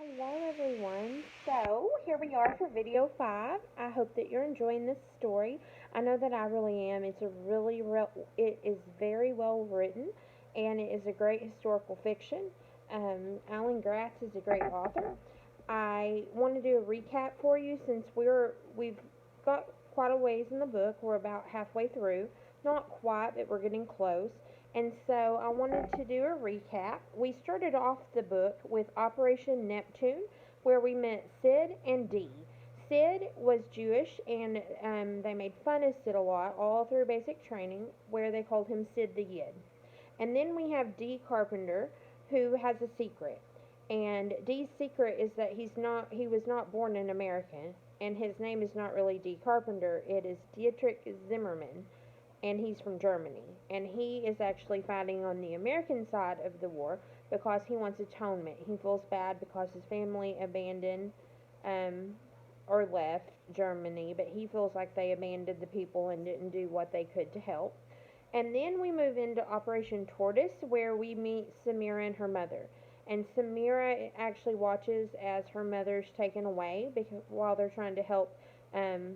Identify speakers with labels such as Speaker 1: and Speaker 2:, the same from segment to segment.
Speaker 1: Hello everyone. So here we are for video 5. I hope that you're enjoying this story. I know that I really am. It is very well written and it is a great historical fiction. Alan Gratz is a great author. I want to do a recap for you since we've got quite a ways in the book. We're about halfway through. Not quite, but we're getting close. And so I wanted to do a recap. We started off the book with Operation Neptune, where we met Sid and Dee. Sid was Jewish, and they made fun of Sid a lot, all through basic training, where they called him Sid the Yid. And then we have Dee Carpenter, who has a secret. And Dee's secret is that he was not born an American, and his name is not really Dee Carpenter, it is Dietrich Zimmerman, and he's from Germany. And he is actually fighting on the American side of the war because he wants atonement. He feels bad because his family abandoned um, or left Germany, but he feels like they abandoned the people and didn't do what they could to help. And then we move into Operation Tortoise, where we meet Samira and her mother. And Samira actually watches as her mother's taken away while they're trying to help um,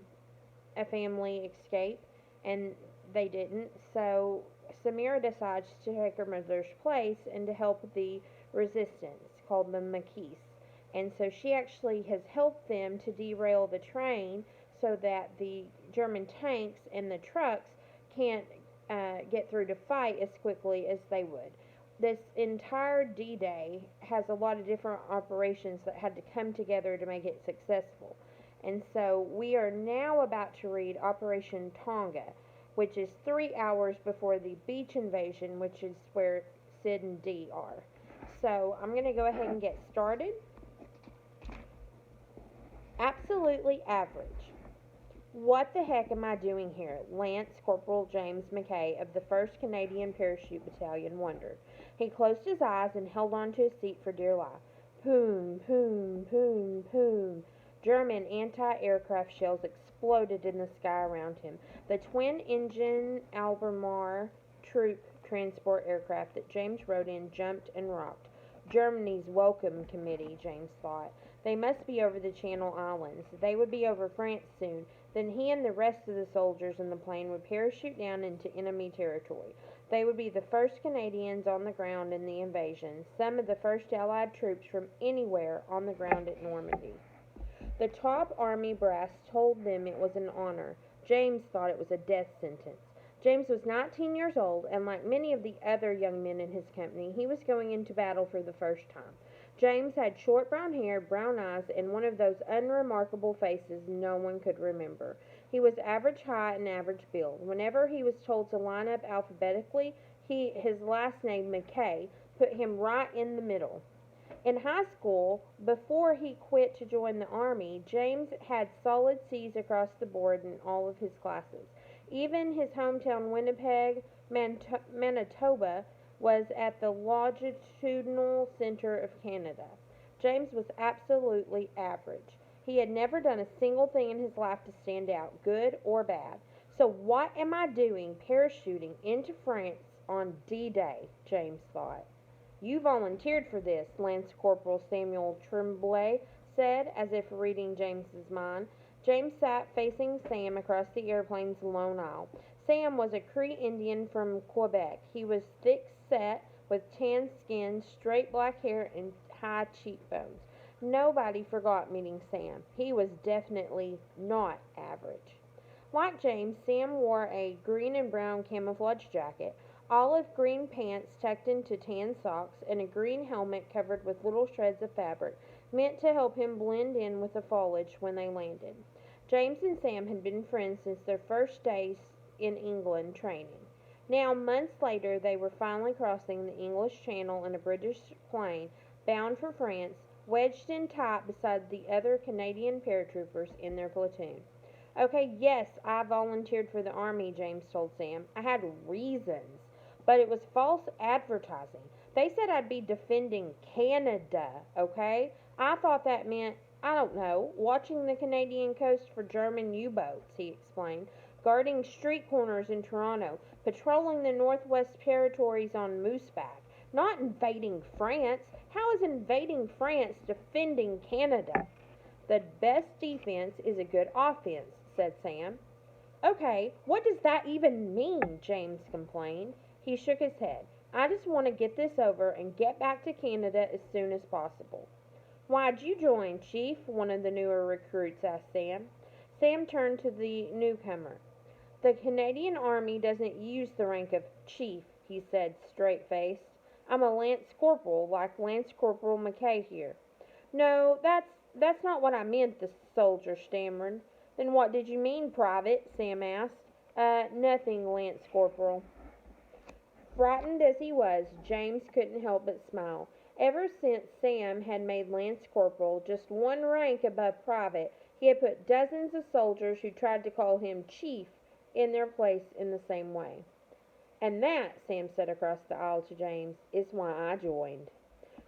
Speaker 1: a family escape, and they didn't. So Samira decides to take her mother's place and to help the resistance called the Maquis. And so she actually has helped them to derail the train so that the German tanks and the trucks can't get through to fight as quickly as they would. This entire D-Day has a lot of different operations that had to come together to make it successful. And so we are now about to read Operation Tonga, which is 3 hours before the beach invasion, which is where Sid and Dee are. So I'm going to go ahead and get started. Absolutely average. What the heck am I doing here? Lance Corporal James McKay of the 1st Canadian Parachute Battalion wondered. He closed his eyes and held on to his seat for dear life. Poom, poom, poom, poom. German anti-aircraft shells exploded in the sky around him. The twin-engine Albemarle troop transport aircraft that James rode in jumped and rocked. Germany's welcome committee, James thought. They must be over the Channel Islands. They would be over France soon. Then he and the rest of the soldiers in the plane would parachute down into enemy territory. They would be the first Canadians on the ground in the invasion, some of the first Allied troops from anywhere on the ground at Normandy. The top army brass told them it was an honor. James thought it was a death sentence. James was 19 years old, and like many of the other young men in his company, he was going into battle for the first time. James had short brown hair, brown eyes, and one of those unremarkable faces no one could remember. He was average height and average build. Whenever he was told to line up alphabetically, his last name, McKay, put him right in the middle. In high school, before he quit to join the Army, James had solid C's across the board in all of his classes. Even his hometown Winnipeg, Manitoba, was at the longitudinal center of Canada. James was absolutely average. He had never done a single thing in his life to stand out, good or bad. So what am I doing parachuting into France on D-Day, James thought. You volunteered for this, Lance Corporal Samuel Tremblay said, as if reading James's mind. James sat facing Sam across the airplane's lone aisle. Sam was a Cree Indian from Quebec. He was thick-set, with tan skin, straight black hair, and high cheekbones. Nobody forgot meeting Sam. He was definitely not average. Like James, Sam wore a green and brown camouflage jacket, olive green pants tucked into tan socks, and a green helmet covered with little shreds of fabric, meant to help him blend in with the foliage when they landed. James and Sam had been friends since their first days in England training. Now, months later, they were finally crossing the English Channel in a British plane, bound for France, wedged in tight beside the other Canadian paratroopers in their platoon. Okay, yes, I volunteered for the Army, James told Sam. I had reasons. But it was false advertising. They said I'd be defending Canada, okay? I thought that meant, I don't know, watching the Canadian coast for German U-boats, he explained, guarding street corners in Toronto, patrolling the Northwest Territories on Mooseback, Not invading France. How is invading France defending Canada? The best defense is a good offense, said Sam. Okay, what does that even mean? James complained. He shook his head. I just want to get this over and get back to Canada as soon as possible. Why'd you join, Chief? One of the newer recruits asked Sam. Sam turned to the newcomer. The Canadian Army doesn't use the rank of chief, he said, straight-faced. I'm a Lance Corporal, like Lance Corporal McKay here. No, that's not what I meant, the soldier stammered. Then what did you mean, Private? Sam asked. Nothing, Lance Corporal. Frightened as he was, James couldn't help but smile. Ever since Sam had made Lance Corporal just one rank above Private, he had put dozens of soldiers who tried to call him Chief in their place in the same way. And that, Sam said across the aisle to James, is why I joined.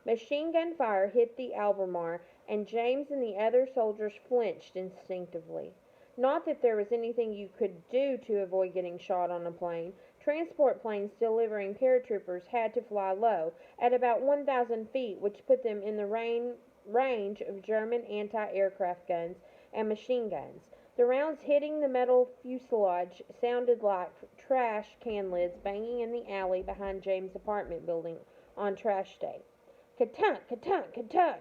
Speaker 1: Machine gun fire hit the Albemarle, and James and the other soldiers flinched instinctively. Not that there was anything you could do to avoid getting shot on a plane. Transport planes delivering paratroopers had to fly low, at about 1,000 feet, which put them in the range of German anti-aircraft guns and machine guns. The rounds hitting the metal fuselage sounded like trash can lids banging in the alley behind James' apartment building on trash day. Ka-tunk, ka-tunk, ka-tunk!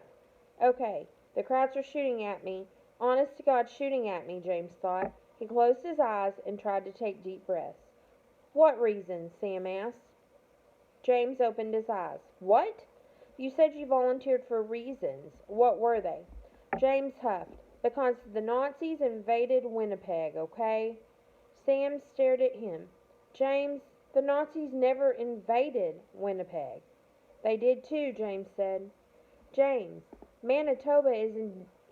Speaker 1: Okay, the crowds are shooting at me. Honest to God, shooting at me, James thought. He closed his eyes and tried to take deep breaths. What reasons? Sam asked. James opened his eyes. What? You said you volunteered for reasons. What were they? James huffed. Because the Nazis invaded Winnipeg, okay? Sam stared at him. James, the Nazis never invaded Winnipeg. They did too, James said. James, Manitoba is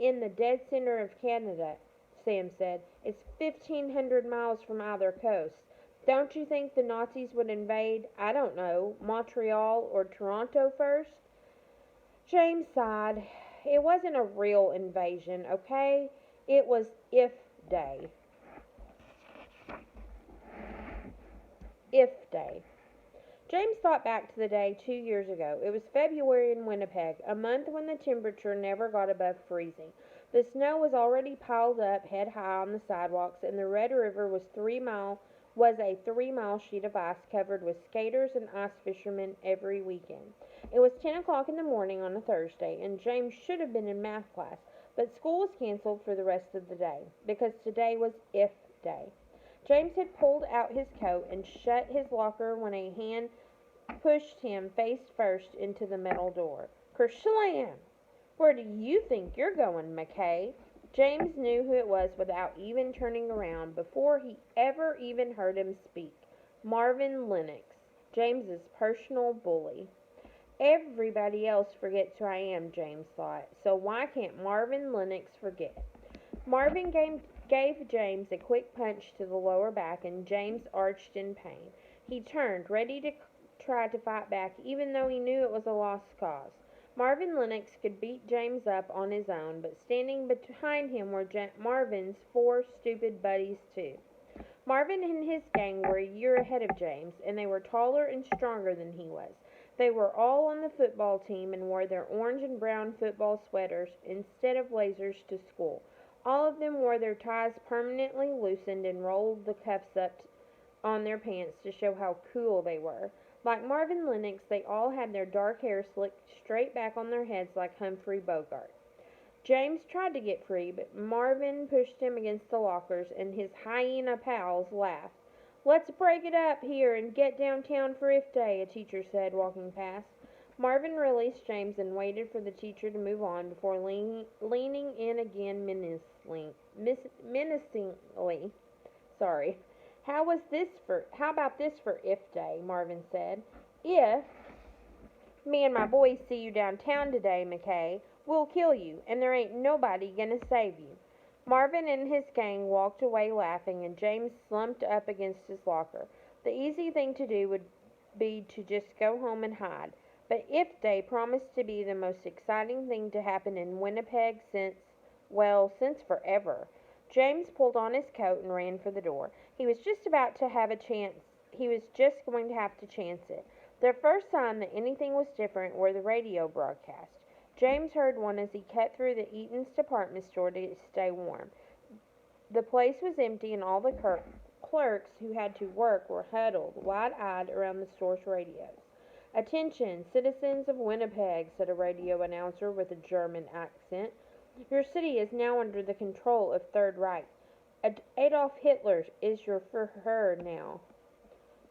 Speaker 1: in the dead center of Canada, Sam said. It's 1,500 miles from either coast. Don't you think the Nazis would invade, I don't know, Montreal or Toronto first? James sighed. It wasn't a real invasion, okay? It was if day. If day. James thought back to the day 2 years ago. It was February in Winnipeg, a month when the temperature never got above freezing. The snow was already piled up head high on the sidewalks, and the Red River was a 3-mile sheet of ice covered with skaters and ice fishermen every weekend. It was 10 o'clock in the morning on a Thursday, and James should have been in math class, but school was canceled for the rest of the day, because today was if day. James had pulled out his coat and shut his locker when a hand pushed him face first into the metal door. Kershlam! Where do you think you're going, McKay? James knew who it was without even turning around before he ever even heard him speak. Marvin Lennox, James's personal bully. Everybody else forgets who I am, James thought, so why can't Marvin Lennox forget? Marvin gave James a quick punch to the lower back, and James arched in pain. He turned, ready to try to fight back, even though he knew it was a lost cause. Marvin Lennox could beat James up on his own, but standing behind him were Marvin's 4 stupid buddies, too. Marvin and his gang were a year ahead of James, and they were taller and stronger than he was. They were all on the football team and wore their orange and brown football sweaters instead of blazers to school. All of them wore their ties permanently loosened and rolled the cuffs up on their pants to show how cool they were. Like Marvin Lennox, they all had their dark hair slicked straight back on their heads like Humphrey Bogart. James tried to get free, but Marvin pushed him against the lockers, and his hyena pals laughed. Let's break it up here and get downtown for if day, a teacher said, walking past. Marvin released James and waited for the teacher to move on before leaning in again menacingly. Sorry. How about this for if day, Marvin said. If me and my boys see you downtown today, McKay, we'll kill you, and there ain't nobody gonna save you. Marvin and his gang walked away laughing, and James slumped up against his locker. The easy thing to do would be to just go home and hide, but if day promised to be the most exciting thing to happen in Winnipeg since forever. James pulled on his coat and ran for the door. He was just going to have to chance it. The first sign that anything was different were the radio broadcasts. James heard one as he cut through the Eaton's department store to stay warm. The place was empty, and all the clerks who had to work were huddled, wide-eyed, around the store's radios. "Attention, citizens of Winnipeg," said a radio announcer with a German accent. "Your city is now under the control of Third Reich. Adolf Hitler is your Führer now."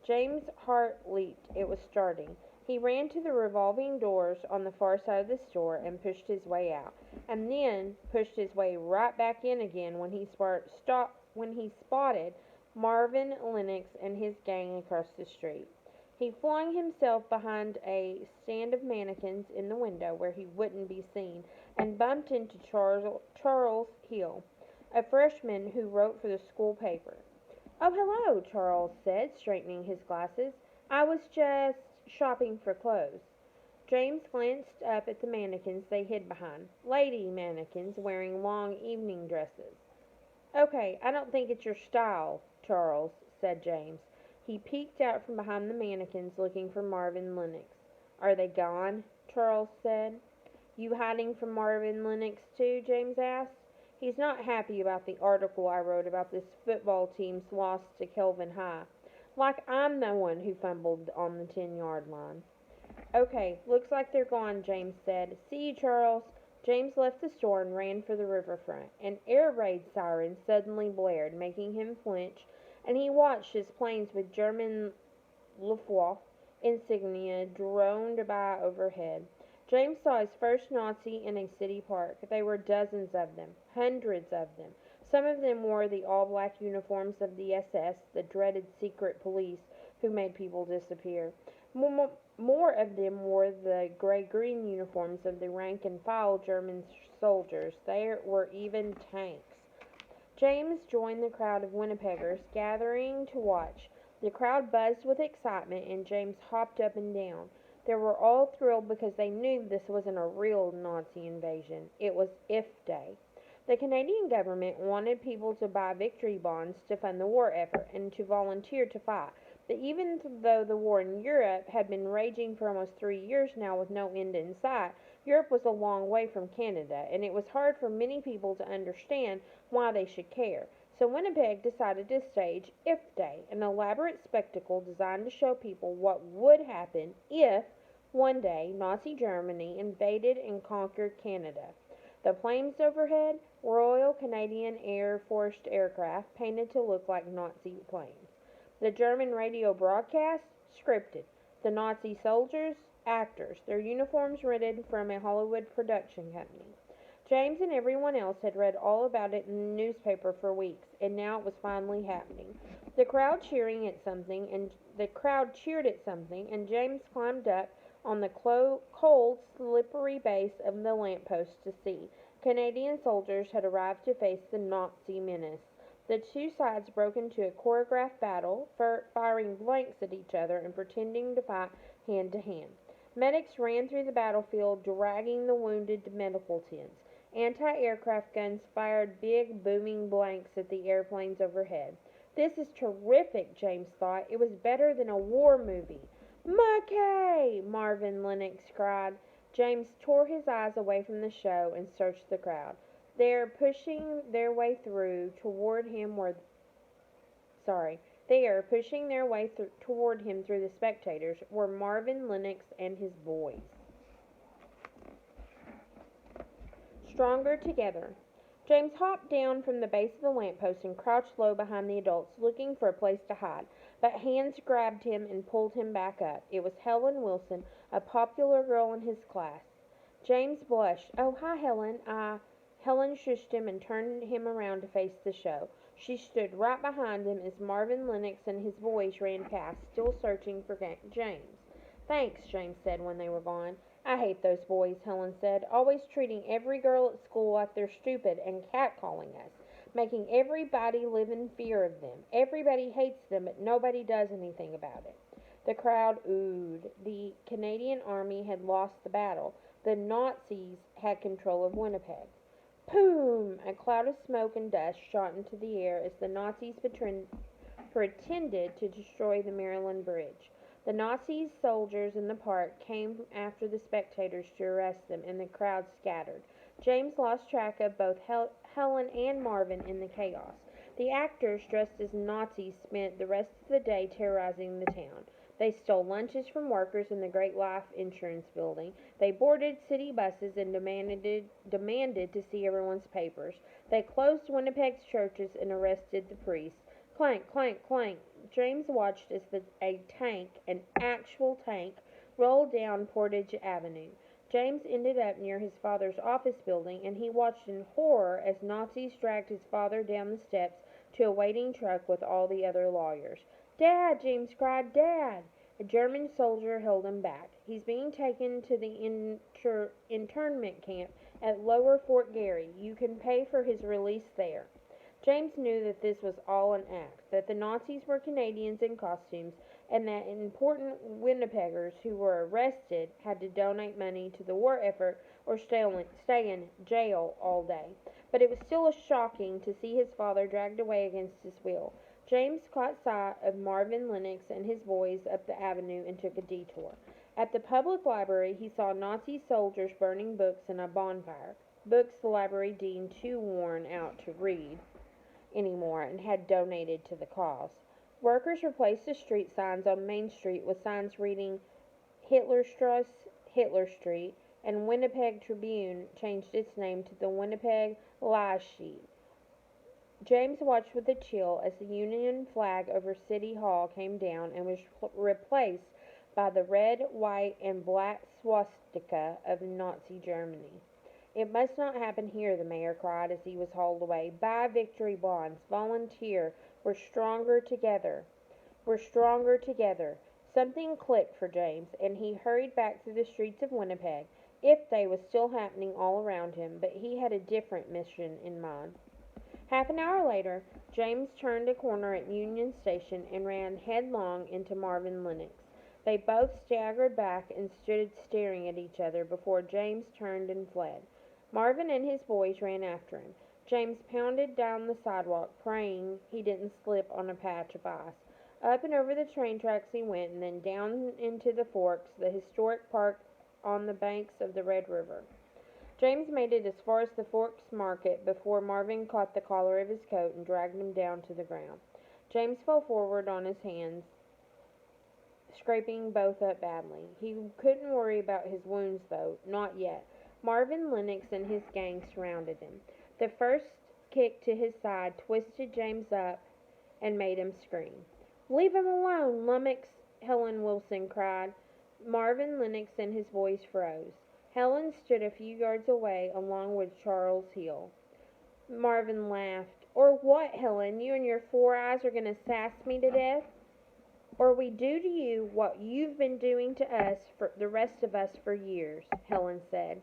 Speaker 1: James' heart leaped. It was starting. He ran to the revolving doors on the far side of the store and pushed his way out, and then pushed his way right back in again when he spotted Marvin Lennox and his gang across the street. He flung himself behind a stand of mannequins in the window where he wouldn't be seen, and bumped into Charles Hill, a freshman who wrote for the school paper. "Oh, hello," Charles said, straightening his glasses. "I was just shopping for clothes." James glanced up at the mannequins they hid behind. Lady mannequins wearing long evening dresses. "Okay, I don't think it's your style, Charles," said James. He peeked out from behind the mannequins looking for Marvin Lennox. "Are they gone?" Charles said. "You hiding from Marvin Lennox too?" James asked. "He's not happy about the article I wrote about this football team's loss to Kelvin High. Like I'm the one who fumbled on the 10-yard line." "Okay, looks like they're gone," James said. "See you, Charles." James left the store and ran for the riverfront. An air raid siren suddenly blared, making him flinch, and he watched as planes with German Luftwaffe insignia droned by overhead. James saw his first Nazi in a city park. There were dozens of them, hundreds of them. Some of them wore the all-black uniforms of the SS, the dreaded secret police who made people disappear. More of them wore the gray-green uniforms of the rank-and-file German soldiers. There were even tanks. James joined the crowd of Winnipeggers gathering to watch. The crowd buzzed with excitement, and James hopped up and down. They were all thrilled because they knew this wasn't a real Nazi invasion. It was IF Day. The Canadian government wanted people to buy victory bonds to fund the war effort and to volunteer to fight. But even though the war in Europe had been raging for almost 3 years now with no end in sight, Europe was a long way from Canada, and it was hard for many people to understand why they should care. So Winnipeg decided to stage IF Day, an elaborate spectacle designed to show people what would happen if, one day, Nazi Germany invaded and conquered Canada. The planes overhead, Royal Canadian Air Force aircraft painted to look like Nazi planes. The German radio broadcast, scripted. The Nazi soldiers, actors, their uniforms rented from a Hollywood production company. James and everyone else had read all about it in the newspaper for weeks, and now it was finally happening. The crowd cheered at something, and James climbed up on the cold, slippery base of the lamppost to see. Canadian soldiers had arrived to face the Nazi menace. The two sides broke into a choreographed battle, firing blanks at each other and pretending to fight hand to hand. Medics ran through the battlefield, dragging the wounded to medical tents. Anti-aircraft guns fired big, booming blanks at the airplanes overhead. "This is terrific," James thought. It was better than a war movie. "Mackay!" Marvin Lennox cried. James tore his eyes away from the show and searched the crowd. They are pushing their way toward him through the spectators were Marvin Lennox and his boys. Stronger together. James hopped down from the base of the lamppost and crouched low behind the adults, looking for a place to hide. But hands grabbed him and pulled him back up. It was Helen Wilson, a popular girl in his class. James blushed. "Oh, hi, Helen. Helen shushed him and turned him around to face the show. She stood right behind him as Marvin Lennox and his boys ran past, still searching for James. "Thanks," James said when they were gone. "I hate those boys," Helen said, "always treating every girl at school like they're stupid and catcalling us, making everybody live in fear of them. Everybody hates them, but nobody does anything about it." The crowd oohed. The Canadian Army had lost the battle. The Nazis had control of Winnipeg. Boom! A cloud of smoke and dust shot into the air as the Nazis pretended to destroy the Maryland Bridge. The Nazi soldiers in the park came after the spectators to arrest them, and the crowd scattered. James lost track of both Helen and Marvin in the chaos. The actors, dressed as Nazis, spent the rest of the day terrorizing the town. They stole lunches from workers in the Great Life Insurance Building. They boarded city buses and demanded to see everyone's papers. They closed Winnipeg's churches and arrested the priests. Clank, clank, clank. James watched as a tank, an actual tank, rolled down Portage Avenue. James ended up near his father's office building, and he watched in horror as Nazis dragged his father down the steps to a waiting truck with all the other lawyers. "Dad!" James cried. "Dad!" A German soldier held him back. "He's being taken to the internment camp at Lower Fort Garry. You can pay for his release there." James knew that this was all an act, that the Nazis were Canadians in costumes, and that important Winnipeggers who were arrested had to donate money to the war effort or stay in jail all day. But it was still shocking to see his father dragged away against his will. James caught sight of Marvin Lennox and his boys up the avenue and took a detour. At the public library, he saw Nazi soldiers burning books in a bonfire, books the library deemed too worn out to read anymore and had donated to the cause. Workers replaced the street signs on Main Street with signs reading Hitlerstrasse, Hitler Street, and Winnipeg Tribune changed its name to the Winnipeg Lie Sheet. James watched with a chill as the Union flag over City Hall came down and was replaced by the red, white, and black swastika of Nazi Germany. "It must not happen here," the mayor cried as he was hauled away. "Buy victory bonds. Volunteer. We're stronger together. We're stronger together." Something clicked for James, and he hurried back through the streets of Winnipeg. If Day was still happening all around him, but he had a different mission in mind. Half an hour later, James turned a corner at Union Station and ran headlong into Marvin Lennox. They both staggered back and stood staring at each other before James turned and fled. Marvin and his boys ran after him. James pounded down the sidewalk, praying he didn't slip on a patch of ice. Up and over the train tracks he went, and then down into the Forks, the historic park on the banks of the Red River. James made it as far as the Forks Market before Marvin caught the collar of his coat and dragged him down to the ground. James fell forward on his hands, scraping both up badly. He couldn't worry about his wounds, though, not yet. Marvin Lennox and his gang surrounded him. The first kick to his side twisted James up and made him scream. "Leave him alone, lummox!" Helen Wilson cried. Marvin Lennox and his boys froze. Helen stood a few yards away, along with Charles Hill. Marvin laughed. "Or what, Helen? You and your 4 eyes are going to sass me to death? Or we do to you what you've been doing to us, for the rest of us, for years," Helen said.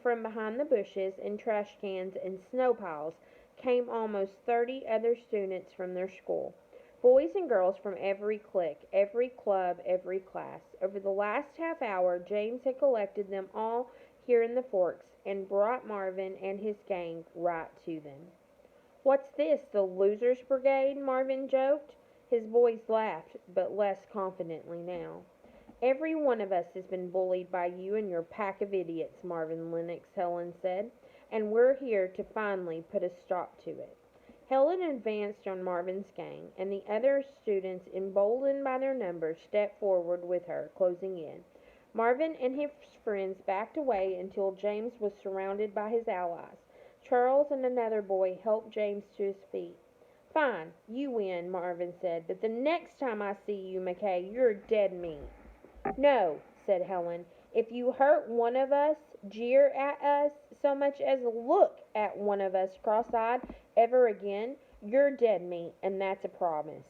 Speaker 1: From behind the bushes and trash cans and snow piles came almost 30 other students from their school. Boys and girls from every clique, every club, every class. Over the last half hour, James had collected them all here in the Forks and brought Marvin and his gang right to them. "What's this, the Losers' Brigade?" Marvin joked. His boys laughed, but less confidently now. "Every one of us has been bullied by you and your pack of idiots, Marvin Lennox," Helen said, "and we're here to finally put a stop to it." Helen advanced on Marvin's gang, and the other students, emboldened by their numbers, stepped forward with her, closing in. Marvin and his friends backed away until James was surrounded by his allies. Charles and another boy helped James to his feet. "Fine, you win," Marvin said, "but the next time I see you, McKay, you're dead meat." "No," said Helen. "If you hurt one of us, jeer at us, so much as look at one of us cross-eyed ever again, you're dead meat, and that's a promise."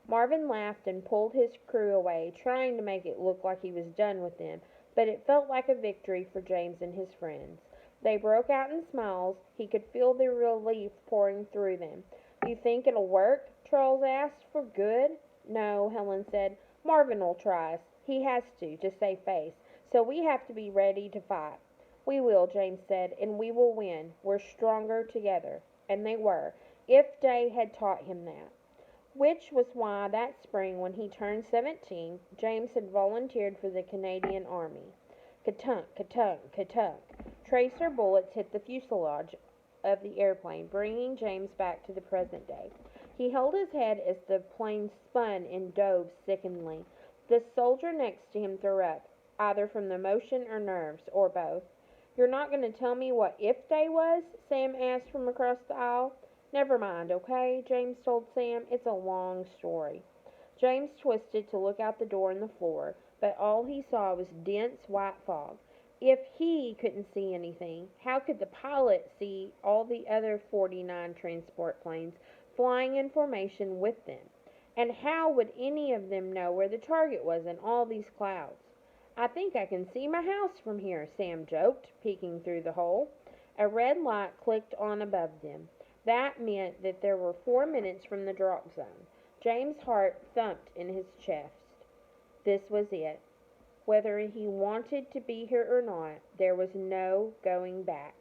Speaker 1: Marvin laughed and pulled his crew away, trying to make it look like he was done with them, but it felt like a victory for James and his friends. They broke out in smiles. He could feel the relief pouring through them. "You think it'll work?" Charles asked. "For good?" "No," Helen said. "Marvin'll try us. He has to save face. So we have to be ready to fight." "We will," James said, "and we will win. We're stronger together." And they were, if Day had taught him that. which was why that spring when he turned 17, James had volunteered for the Canadian Army. Ka-tunk, ka-tunk, ka-tunk. Tracer bullets hit the fuselage of the airplane, bringing James back to the present day. He held his head as the plane spun and dove sickeningly. The soldier next to him threw up, either from the motion or nerves, or both. "You're not going to tell me what if day was?" Sam asked from across the aisle. "Never mind, okay?" James told Sam. "It's a long story." James twisted to look out the door in the floor, but all he saw was dense white fog. If he couldn't see anything, how could the pilot see all the other 49 transport planes flying in formation with them? And how would any of them know where the target was in all these clouds? "I think I can see my house from here," Sam joked, peeking through the hole. A red light clicked on above them. That meant that there were 4 minutes from the drop zone. James' heart thumped in his chest. This was it. Whether he wanted to be here or not, there was no going back.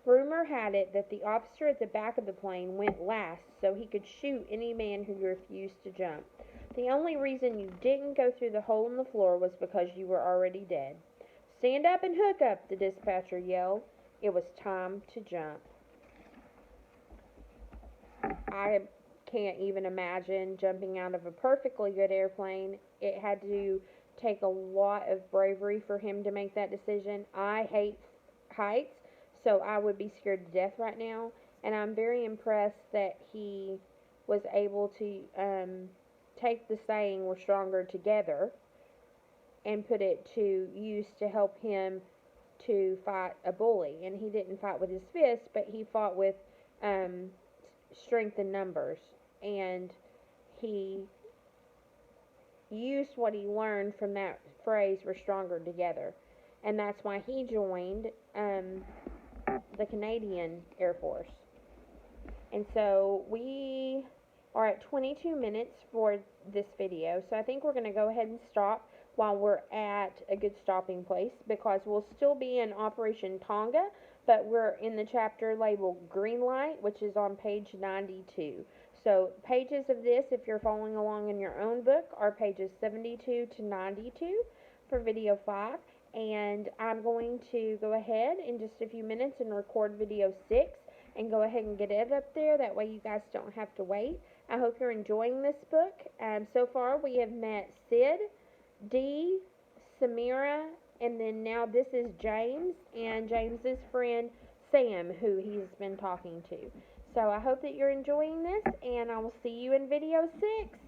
Speaker 1: Rumor had it that the officer at the back of the plane went last so he could shoot any man who refused to jump. The only reason you didn't go through the hole in the floor was because you were already dead. "Stand up and hook up," the dispatcher yelled. It was time to jump. I can't even imagine jumping out of a perfectly good airplane. It had to take a lot of bravery for him to make that decision. I hate heights, so I would be scared to death right now. And I'm very impressed that he was able to take the saying, "we're stronger together," and put it to use to help him to fight a bully. And he didn't fight with his fists, but he fought with um, strength in numbers. And he used what he learned from that phrase, "we're stronger together." And that's why he joined the Canadian Air Force. And so we are at 22 minutes for this video. So I think we're going to go ahead and stop while we're at a good stopping place, because we'll still be in Operation Tonga, but we're in the chapter labeled Green Light, which is on page 92. So pages of this, if you're following along in your own book, are pages 72 to 92 for video 5. And I'm going to go ahead in just a few minutes and record video 6 and go ahead and get it up there. That way you guys don't have to wait. I hope you're enjoying this book. So far we have met Sid, Dee, Samira, and then now this is James and James's friend Sam, who he's been talking to. So I hope that you're enjoying this, and I will see you in video 6.